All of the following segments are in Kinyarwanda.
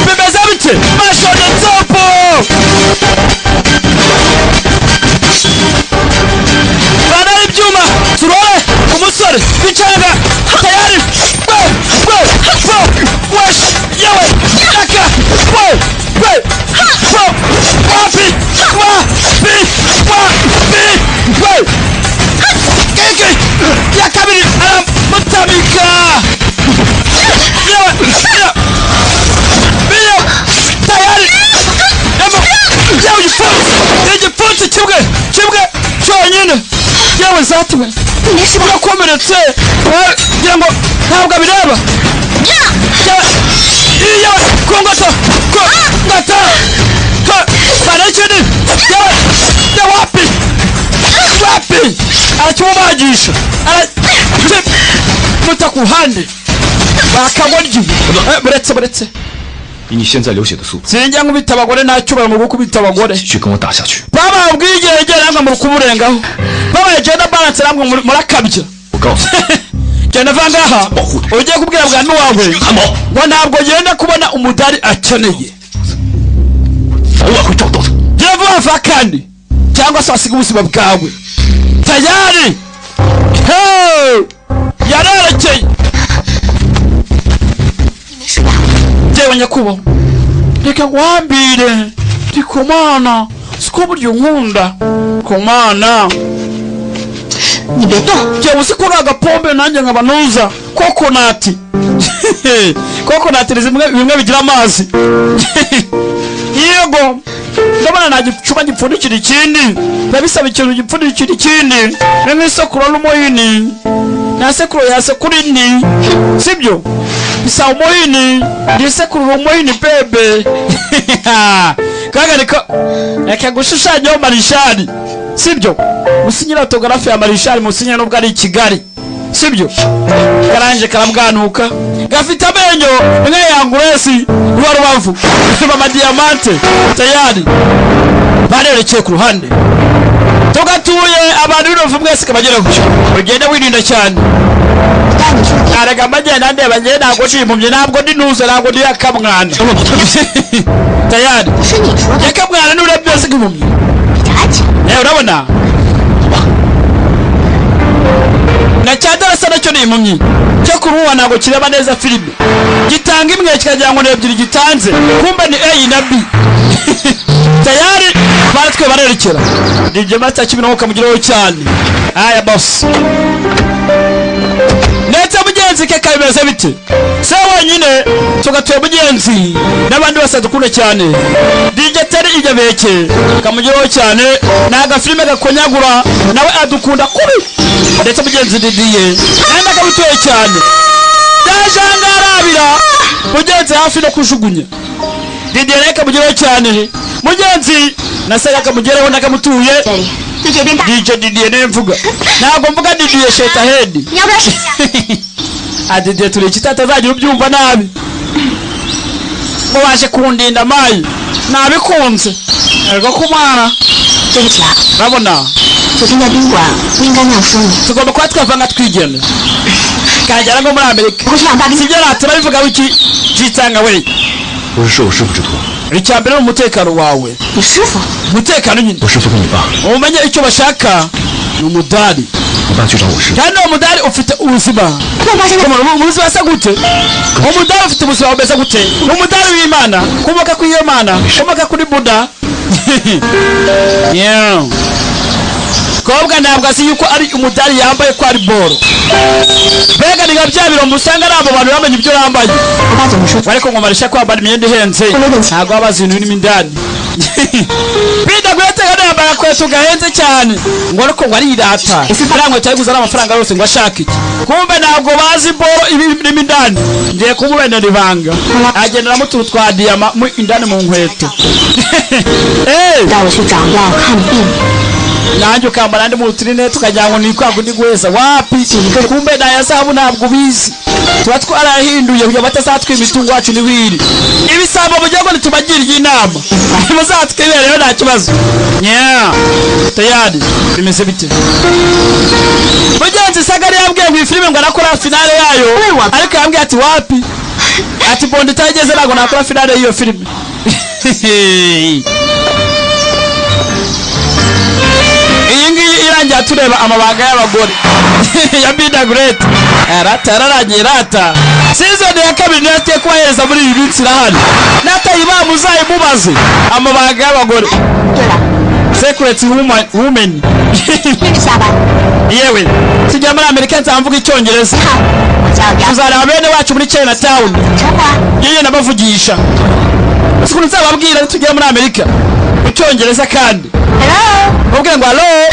bimeze bite mashone topo bana ibyuma turore umusore bicanga tayari wesh yewe aka wapi keke ya kabiri mutamika yewe biyo tayari yewe igifunsi kimwe cyonyine yewe zatiwe urakomeretse kugira ngo ntabwo abireba yewe kungota ngata banekeni yewe wapi arakimubagisha muta ku ruhande bakagoryi buretse 以你现在流血的速度， sinjya nkubita abagore nacyubara mu gukubita abagore 去跟我打下去。 baba ubwigenge namwe mu kuburengaho baba genda balance namwe murakabya 我告诉你， genda vangaha ugiye kubwira bwa nuwawe ngo ntabwo genda kubona umudari akeneye 早晚会找到的。 genda vuba kandi cyangwa se wasiga ubuzima bwawe tayari yarerekeye yewe nyakubaho reka nguhambire ndi komana siko buryo nkunda komana 你别动， jewe usikura agapombe nanjye nkabanuza kokonati kokonati bimwe bigira amazi yego ndabona nta gicuba gipfundikira ikindi ndabisaba ikintu gipfundikira ikindi nk'isekuro n'umuhini nta sekuro yasekura indi sibyo bisaba umuhini ndisekurura umuhini bebe kagarika reka gushushanyaho marishari sibyo musinyira autographe ya marishari musinyira nubwo ari i Kigali sibyo karanje karabwanuka gafite amenyo nka yanguresi ruba rubavu bama diamante tayari barerekeye ku ruhande tugatuye abantu b'uruvu mwese kabagera gucyo ugende wirinda cyane araga magenda ndeba ngiye ntabwo nshimumye ntabwo ndinuze ntabwo ndi akamwana tayari 不是你说的， yakamwana n'urebye byose nk'impumyi 查起。 urabona na cyadarasa nacyo ni impumyi cyo kuruwa ntabwo kireba neza filime gitanga imwe kikagira ngo ni ebyiri gitanze kumbe ni A na B tayari baratwe barerekera DJ Master kibino kamugiraho cyane aya boss ndetse mugenzi ke kabimeze bite se wenyine tugatuye mugenzi n'abandi bose dukunda cyane DJ Terry ijabeke kamugiraho cyane naga filime gakonyagura nawe adukunda kubi ndetse mugenzi Didiye nanda kabutuye cyane dajangarabira mugenzi hafi no kujugunya Didiye reka mugiraho cyane mugenzi nasaga kamugeraho nakamutuye DJ Didiye nemvuga ntabwo mvuga Didiye sheta head 你要不要试一下？ Didiye turi kitata zagira ubyumva nabi ngo baje kundinda mayi nabikunze ariko kumara 对不起啊， urabona 昨天在宾馆不应该那样说你。 tugomba kuba twavanga twigenda kagera ngo muri Amerika 不是让大兵 sibyo turabivuga wiki jitsanga we 我是受我师父之托， icyambere umutekano wawe 你师傅， umutekano nyine 我师父跟你爸， umenye icyo bashaka ni umudari 你爸去找我师父， kandi uwo mudari ufite ubuzima 那他现在 ubuzima asa gute umudari ufite ubuzima bumeze gute umudari w'Imana kumoka ku iyo Mana kumoka kuri Buddha yeah kobwa ntabwo azi yuko ari umudari yambaye ko ari boro bega niga bya birombo usanga ari abo bantu bamenye ibyo yambaye 我爸怎么说？ ariko ngo marisha kwambara imyenda ihenze ntabwo abazi ibintu birimo indani bidagwetega yambaye kwetu gahenze cyane ngo ariko ngo arirata ntabwo cyayiguza n'amafaranga yose ngo ashaka iki kumbe ntabwo bazi boro ibirimo indani ngiye kumubendera ibanga agendera mu tuntu twa diyama indani mu nkweto 带我去找药看病， nanjye ukambara ndi mu turine tukagira ngo ni kwago ndi guheza wapi kumbe na ya zahabu ntabwo ubizi tuba twarahinduye kugira batazatwima imitungo wacu niwiri ibisambo mu gihugu ntitubagiriye inama muzatwibereho nta kibazo nya tayari bimeze bite mugenzi sagari yambwiye ngo iyi filime ngo arakora finale yayo ariko yambwiye ati wapi ati Bond itageze ntabwo nakora finale y'iyo filime. Iyi ngiyi irangiye tureba amabanga y'abagore ya Bida Great. Rata yararangiye rata. Season ya kabiri natiye kubahereza muri iyi minsi irahari. Natayiba muzayimubaze amabanga y'abagore. Secret women. Yewe tujya muri Amerika nzamvuga icyongereza. Tuzareba bene wacu muri Chinatown. Yeye nabavugisha. Sikuru nzababwira tujya muri Amerika icyongereza kandi. Hello. Ubwira ngo hello.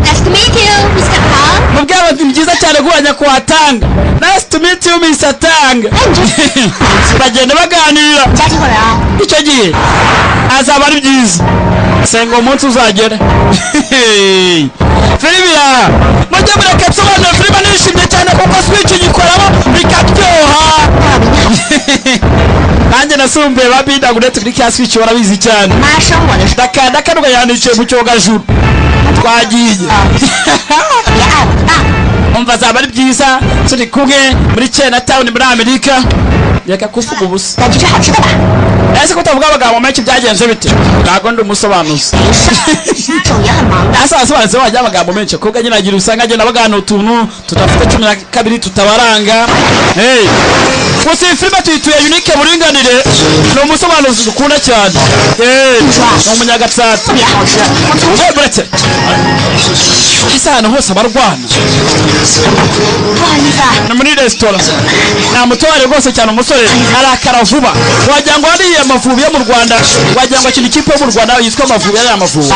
Nice to meet you, Mr. Tang. Mubwira ngo byiza cyane guhanya kwa Tanga. Nice to meet you, Mr. Tanga. Bagenda baganira. Icyo gihe azaba ari byiza. Sengo umunsi uzagera. Filibira mujye mureke nsobanura filime nishimye cyane kuko switch nyikoramo bikaryoha. Nanjye nasumbuye ba Bida Great kuri cya switch barabizi cyane. Dakanda kanuga yanice mu cyogajuru. Twagiye. Umva zaba ari byiza turi kumwe muri Chinatown muri Amerika. Yaka kufuga ubusa. Ese ko tavuga abagabo make byagenze bite? Ntago ndi umusobanuzi. Asa asobanutse wajya abagabo menshi ko ganye nagira usanga agenda bagana utuntu tutafite 12 tutabaranga. Hey. Kusi filime tuyituye unique buringanire no umusobanuzi dukunda cyane. No munyagatsata. Buretse. Isa hano hose abarwana. Na muri restaurant. Na mutware rwose cyane umusore arakara vuba. Wajya ngo ari amavubi yo mu Rwanda, wajya ngo akindi kipe yo mu Rwanda yitwa amavubi ya amavubi.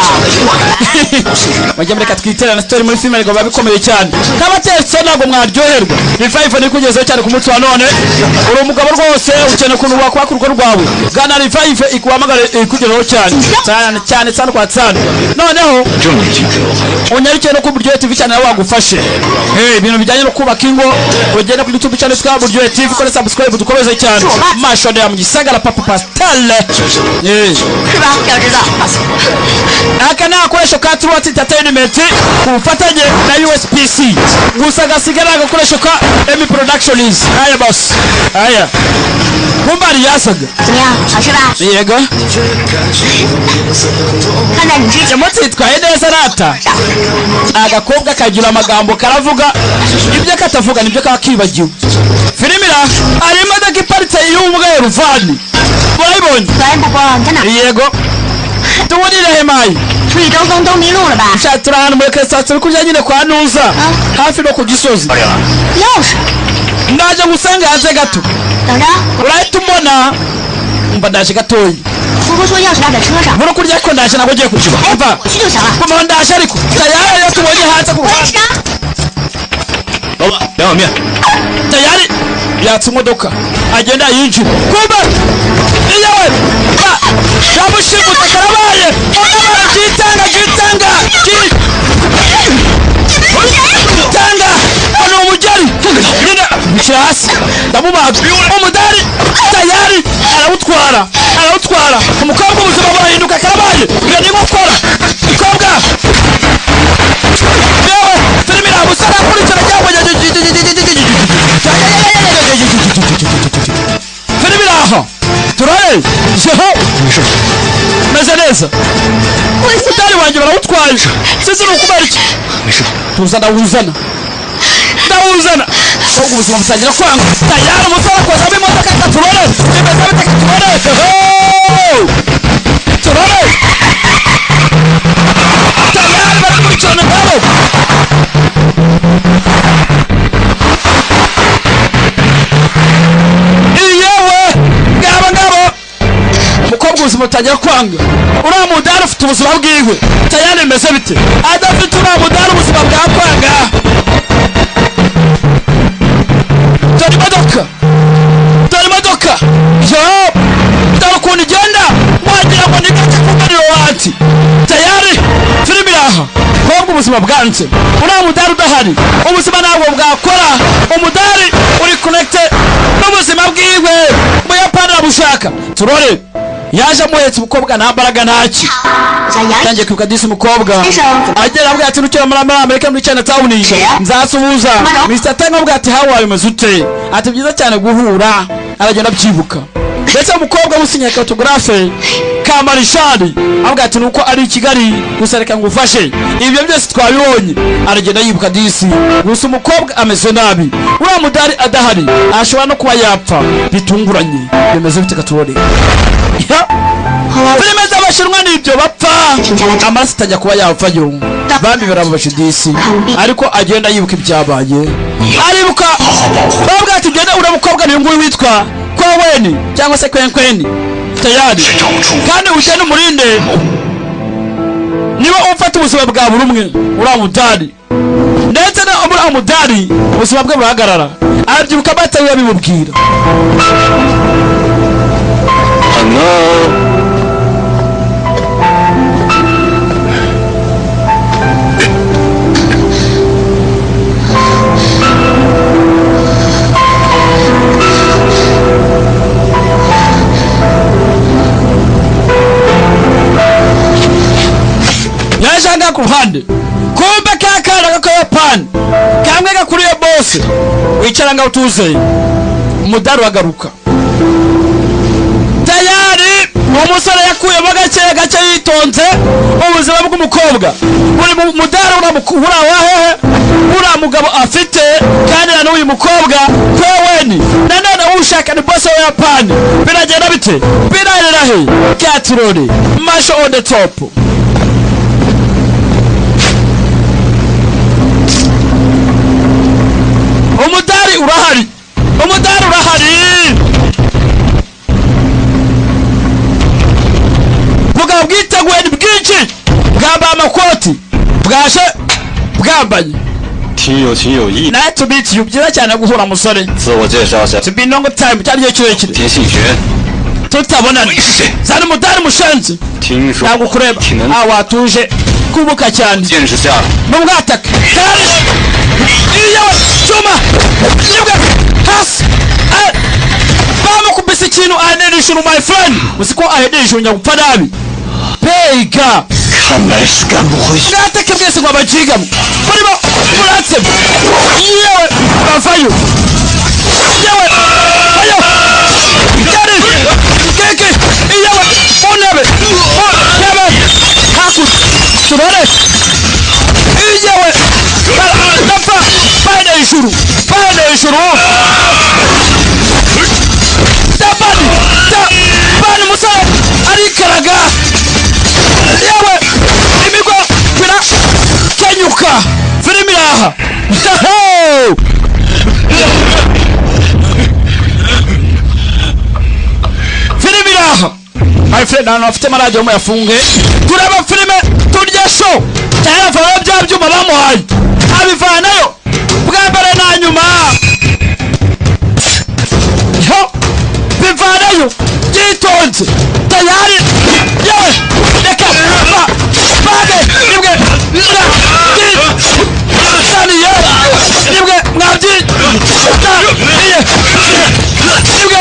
Wajya mureka twiterana story muri filime ngo babikomeye cyane. Kabatetse ntabwo mwaryoherwa. Revive ni kugezeho cyane ku munsi wa none. Uri umugabo rwose ukene kuntu wakwa ku rugo rwawe. Gana Revive ikuhamagara ikugereho cyane. Cyane kwa tsana. Noneho unyarike no ku Buryohe TV cyane wagufashe. Ibintu bijyanye no kubaka ingo ugenda ku YouTube channel twa Buryohe TV kora subscribe dukomeze cyane. Mashode ya mugisagara papa pastel. Aka na akoresho ka Trot Entertainment ku bufatanye na USPC. Gusa gasigara agakoresho ka Emi Productions. Aya boss. Aya. Kumba ari yasaga. Yego. Kana njije mutsi twaye neza rata. Agakobwa kagira amagambo karavuga ibyo katavuga nibyo kakibagiwe. Filimira ari imodoka iparitse y'umweru ruvani. Urayibonye? Yego. Tubonire hemayi. Chaturana muri kesatse kurya nyine kwa Nuza. Hafi no ku Gisozi. Ndaje gusanga hanze gato. Urahita umbona mba ndaje gatoyi. Buro kurya ko ndaje nako giye kukiba. Umva. Kuma ndaje ariko. Tayari yo tubonye hanze ku. Baba, yawa mia. Tayari yatse imodoka agenda yinjira. Kumba. Iyawe. Shamushimuta karabaye. Gitanga. Gitanga. Ano umujari. Nina mchasi. Ndamubaga. Umudari tayari arawutwara. Umukobwa ubuzima burahinduka karabaye. Ngani gukora. Ikobwa. Yewe, filmira musara kurikira cyangwa filmira aho. Turaye. Jeho. Meze neza. Utari wanjye barawutwaye. Sisi ukubera iki? Tuzana. Ubwo ubuzima busangira kwanga. Tayari umusara koza bimodoka katurore. Bimeze bite katurore? Turore. Tayari barakurikirana ngabo. Ngabo. Mukobwa ubuzima butangira kwanga. Uriya mudari ufite ubuzima bwiwe. Tayari meze bite? Adafite uriya mudari ubuzima bwa kwanga. Dore imodoka. Yo. Dore ukuntu igenda. Wagira ngo ni gake kuganira wati. Tayari filime aha. Kobwa ubuzima bwanze. Uriya mudari udahari. Ubuzima ntabwo bwakora. Umudari uri connected n'ubuzima bwiwe. Muyapana bushaka. Turore. yaje amuhetse umukobwa nta mbaraga ntaki tangiye kwibuka disi umukobwa agera abwira ati nukira muri Amerika muri Chinatown nzasuhuza Mr. Tanga abwira ati how are you mezute ati byiza cyane guhura aragenda byibuka ndetse umukobwa musinya autographe ka Marishali abwira ati nuko ari i Kigali gusa reka ngufashe ibyo byose twabibonye aragenda yibuka disi gusa umukobwa ameze nabi uriya mudari adahari ashobora no kuba yapfa bitunguranye bimeze bite katurore filime z'abashinwa nibyo bapfa amaraso atajya kuba yapfayo bambi barababasha disi ariko agenda yibuka ibyabaye aribuka babwira ati genda uriya mukobwa niyo nguyu witwa Koweni cyangwa se Kwenkweni tayari kandi ugende umurinde niba ufata ubuzima bwa buri umwe uriya mudari ndetse na uriya mudari ubuzima bwe burahagarara arabyibuka batawe yabimubwira yashanga ku ruhande kumbe kakana k'Abayapani kamwe gakuriye boss wicara ngaho tuze umudari wagaruka tayari umusore yakuyemo gake yitonze ubuzima bw'umukobwa buri mudari uramukura wahehe uriya mugabo afite kandi na n'uyu mukobwa Koweni nanone ushaka ni boss w'Abayapani biragenda bite birarira he katirore masho on the top umudari urahari bugabo bwiteguye ni bwinshi bwambaye amakoti bwaje bwambaye naye to meet you byiza cyane guhura musore to be long time cyari cyo kirekire tutabonana zana umudari mushenzi ntabwo kureba watuje kubuka cyane n'ubwataka iyo cyuma yibwe hasi bamukubise ikintu ahenedishuru my friend usiko ahenedishuru nyagupfa nabi pega ngateke mwese ngo abajigamo barimo muratse yewe bavayo yewe ayo yari keke yewe onebe haku turore yewe dafa pande ijuru tabani musore arikaraga yewe imigo bira kenyuka filimi yaha filimi yaha my friend hano afite amaradio mu yafunge tureba filime turya show cyane vara bya byuma bamuhaye abivanayo bwa mbere na nyuma bivanayo yitonze tayari yewe reka bage nibwe saniye nibwe mwabyi nibwe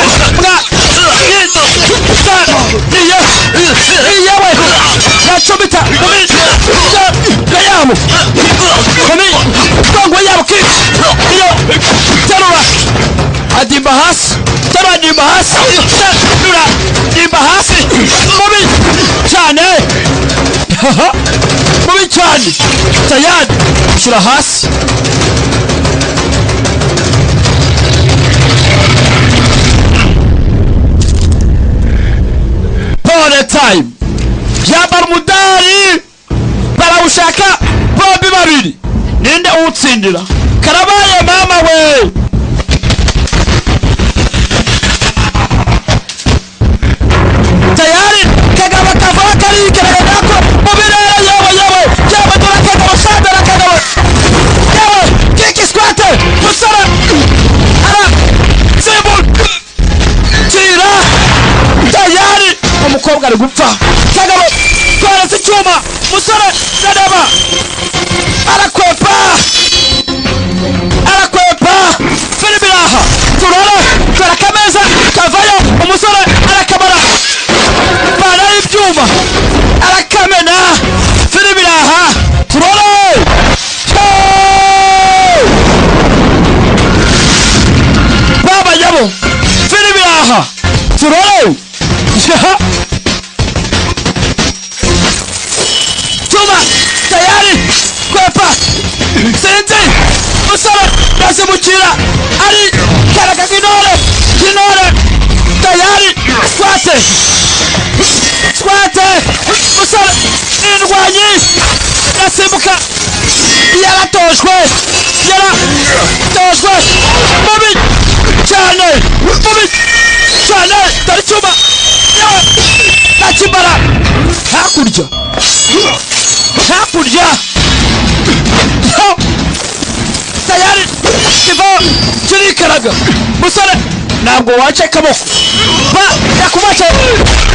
yewe nacomita gayamu kongo yabo ki iyo terura adimba hasi terura adimba hasi terura adimba hasi mubi cyane mubi cyane tayari ushyira hasi pole time yabara umudari barawushaka bombi babiri ninde uwutsindira karabaye mama we tayari kagaba kava karikera ko mubirera yewe dora kagaba sadara kagaba yewe kiki squatte musara ara zebul tira tayari umukobwa ari gupfa kagaba twarase icyuma musore dadaba arakwepa filibiraha turara karakameza kavayo umusore arakamara turore Chuma tayari kwepa Sinzi Musore Nasimukira Ari Karaka Kinore tayari Squate Musore Indwanyi Nasimbuka Yaratojwe Mubi Cyane Tari Chuma Nakibara hakurya tayari kivo kirikaraga musore ntabwo wace kaboko yakubace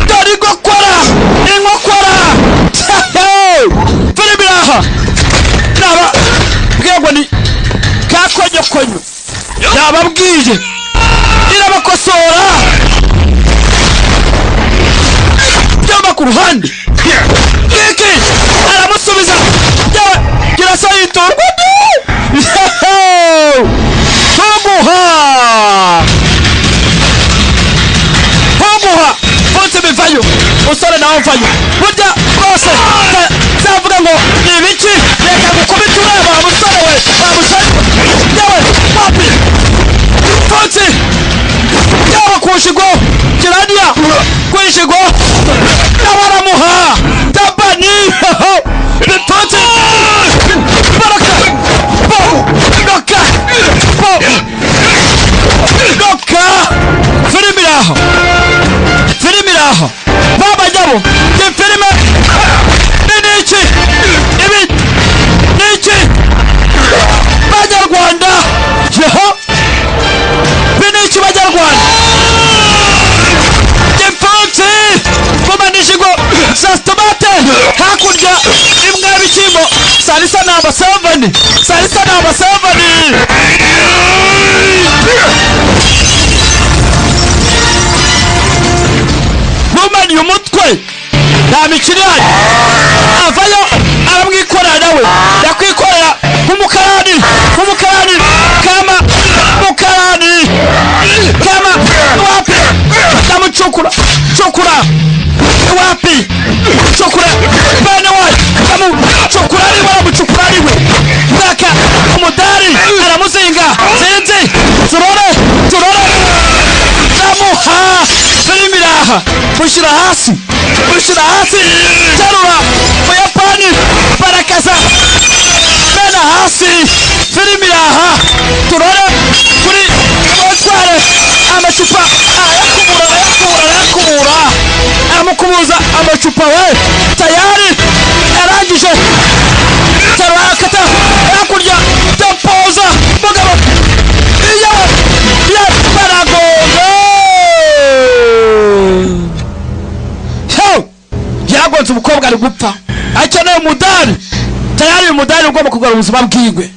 dore inkokora filibiraha naba bwego ni kakonyokonyo nababwiye irabakosora byaba ku ruhande kiki aramusubiza girasa yitorwa Honguha Fonse bivayo Usore na onvayo Burya bose Zavuga ngo Ibiki Reka gukubita ureba Musore we Yewe Papi Fonse Yewe kushigo Kirania Kushigo Nawaramuha Tabani Fonse Baraka Doka Filimiraho Baba Jabo Ni filime Niki Ibi Niki Banyarwanda Yeho Niki Banyarwanda Impunzi Kumanishigo Sastomate Hakurya Imwe bikimo Salisa namba 7 Woman yumutwe nta mikiri yayo avayo aramwikorera nawe yakwikorera kumukarani kama wapi namuchukura wapi chukura bana wapi namuchukura ariwe baka umudari aramuzinga zinzi turore namuha Filimiraha Mushira hasi Terura Muyapani Barakaza Mena hasi Filimiraha Turore Kuri Otware Amacupa Ayakubura Amukubuza amacupa we Tayari Arangije Terura kata Yakurya Tempoza Mugabo Iya Baragogo Yagonze umukobwa ari gupfa akeneye umudari tayari umudari ugomba kugura ubuzima bwigwe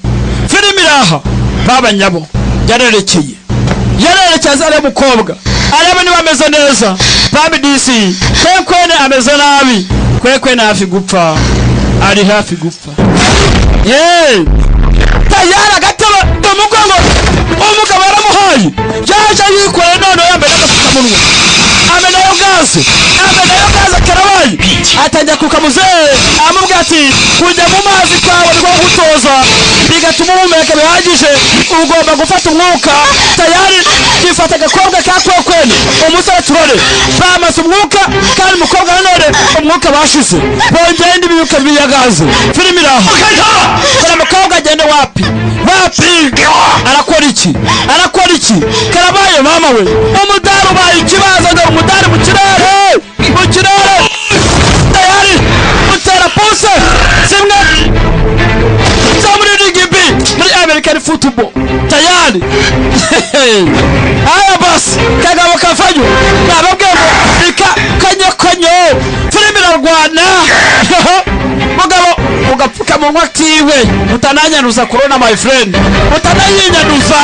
Filimiraha baba nyabo yarerekeza ari umukobwa arebe niba ameze neza babi DC kwekwene ameze nabi kwekwene hafi gupfa ari hafi gupfa tayari agataba umugongo umugabo aramuhaye yaje yikore none yambaye agapfukamunwa amenayo gaze karabaye atajya kukamuzee amubwira ati kujya mu mazi kwawe rwo gutoza bigatuma umumeka bihagije ugomba gufata umwuka tayari gifata agakobwa ka kwekwene umusore turore bamaze umwuka kandi umukobwa nanone umwuka bashize bongeye indi myuka biyagaze Filimiraha kora umukobwa agende wapi arakora iki karabaye mama we umudari ubaye ikibazo ngo umudari mu kirere tayari utera pose simwe zamuri gibi muri American football tayari aya basi kagabo kafanyo nababwemo kanyo Filimiraha mugabo ugapfuka mu nkwa kiwe utananyanuza corona my friend utanayinyanuza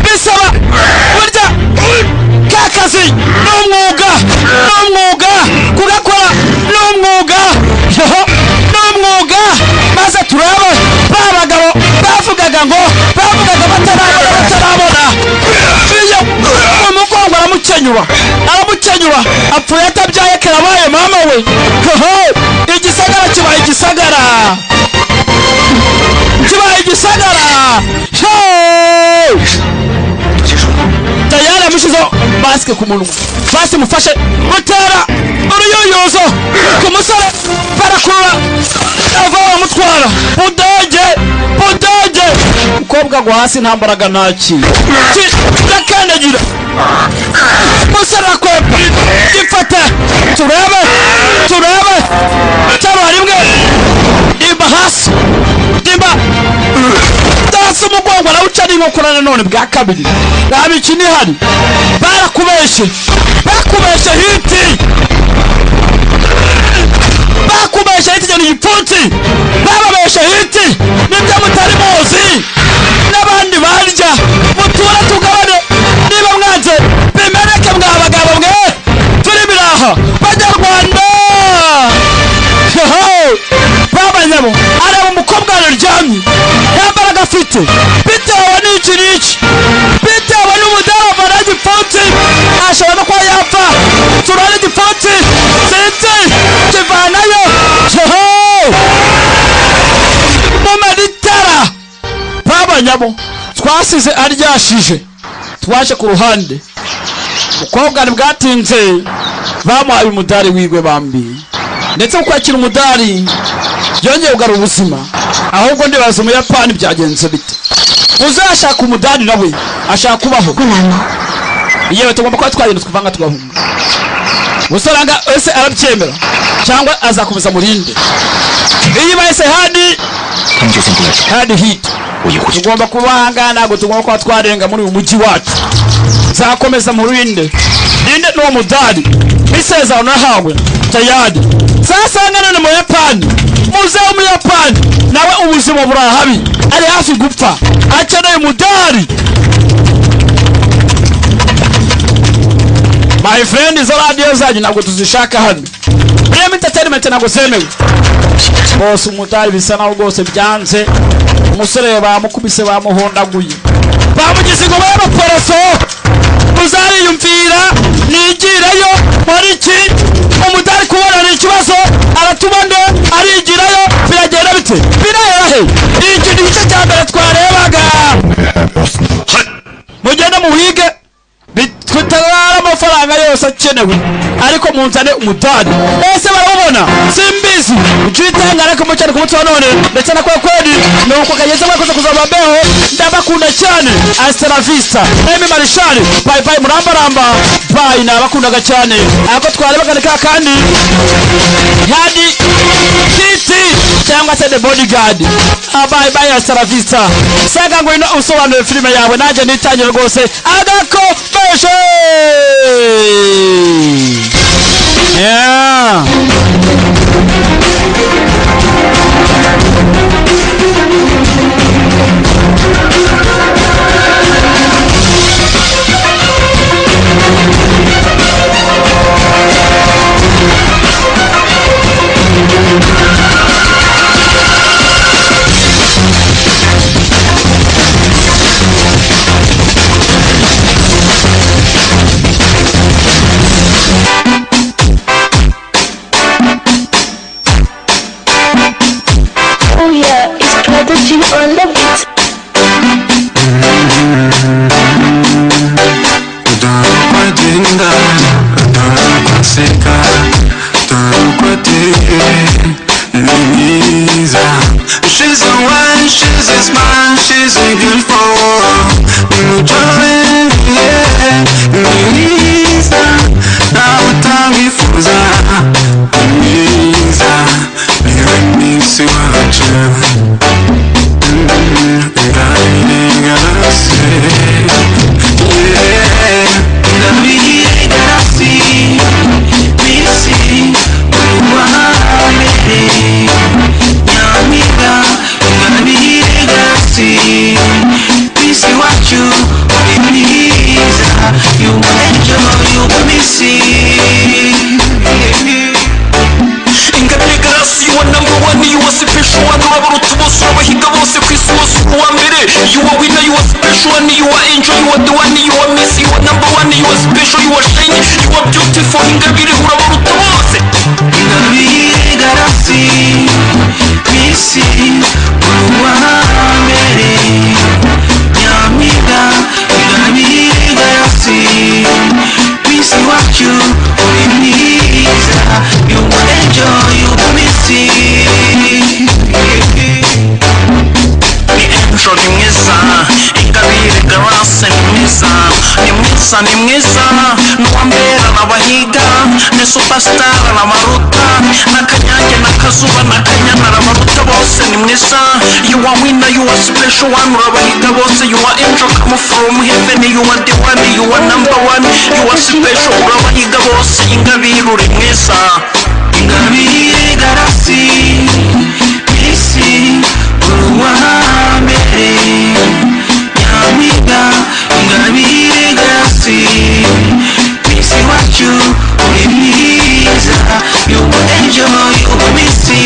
bisaba burya kakazi n'umwuga kugakora n'umwuga maze turaba babagabo aramukenyura apfuye atabyaye karabaye mama we igisagara kibaye igisagara tayari amushizeho basike ku munwa basi mufashe mutera uruyuyuzo ku musore barakurura ava bamutwara budage umukobwa agwa hasi nta mbaraga ntaki ndakandagira musore arakwepa gifate turebe cyaro rimwe dimba hasi dasi umugongo arawuca n'inkokora nanone bwa kabiri nta mikino ihari barakubeshe hiti cyane igipfunsi bababeshe hiti nibyo mutari muzi n'abandi barya mutura tugabane niba mwanze bimeneke mwa bagabo mwe turi biraha banyarwanda babanyamo areba umukobwa aryamye yambaraga afite bitewe n'iki bitewe n'umudamu avana igipfunsi ashobora no kuba yapfa turane igipfunsi sinzi kivanayo mumaritara babanyamo twasize aryashije twaje ku ruhande umukobwa ntibwatinze bamuhaye umudari wigwe bambi ndetse ukwakira umudari yongeye kugarura ubuzima ahubwo ndibaza umuyapani byagenze bite uzashaka umudari nawe ashaka kubaho yewe tugomba kuba twagenda twivanga tugahunga usaranga ese arabyemera cyangwa azakomeza murinde iyi bahise hadi hit tugomba kubahanga ntabwo tugomba kuba twarenga muri uyu mujyi wacu zakomeza murinde ninde n'uwo mudari isezerano nahawe tayari sasa ngana mu Yapani muze mu Yapani nawe ubuzima burahabi ari hafi gupfa akeneye umudari my friend izo radio zanyu ntabwo tuzishaka hano Prime Entertainment ntabwo zemewe bose umudari bisa naho rwose byanze umusore bamukubise bamuhondaguye bamugize ngo y'abaporoso uzariyumvira nigireyo muri iki umudari kubona ni ikibazo aratubande arigirayo biragenda bite birahe iki ni cyo cyambere twarebaga mugende muhige bitwitara amafaranga yose akenewe ariko munzane umudari ese barabona simbizi ucitanga ariko mucyane kumutse none ndetse na kweli nuko kageze bakoze kuzaba beho ndabakunda cyane hasta la vista Emi Marshal bye bye muramba bye nabakundaga cyane ako twarebaga kandi hadi kiti cyangwa se the bodyguard bye bye hasta la vista saga ngo ino usobanure filime yawe naje nitangira rwose agako beshe yeah on the beat. She's the one, she's a smile, she's a beautiful Lisa, now utabifuza Lisa, niwe wacu Please see what you special one, you are angel, you are the one, you are miss, you are number one, you are special, you are shiny, you are beautiful. Ingabire urabaruta bose. Ingabire Galaxy Missy Uruwambere Nyamida. Ingabire Galaxy Missy wacu uri mwiza. You enjoy, you missy. Ni angel ni mwiza. Ingabire Galaxy ni mwiza. Ni mwiza, ni mwiza. Nuwambera n'abahiga. Ni superstar n'abaruta. N'akanyange n'akazuba n'akanyana n'abaruta bose ni mwiza. You are winner, you are special one. Urabahiga bose. You are angel come from heaven. You are the one, you are number one. You are special, urabahiga bose. Ingabire uri mwiza. Ingabire Galaxy Missy Uruwambere Nyamida. Ingabire Galaxy Missy wacu uri mwiza. You enjoy, you missy.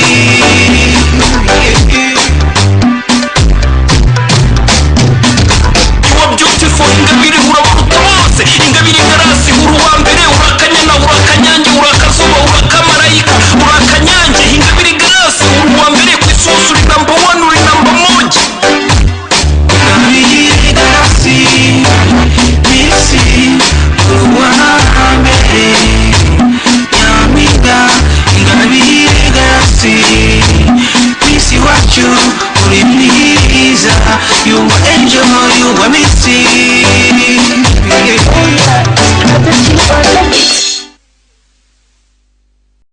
You are beautiful. Ingabire urabaruta bose. Ingabire Galaxy uruwambere urakanyana urakanyange urakazuba urakamarayika urakanyange. Ingabire Galaxy uruwambere ku isusu uri number one uri number moja. Ingabire Galaxy Missy Uruwambere Nyamida. Ingabire Galaxy Missy wacu uri mwiza.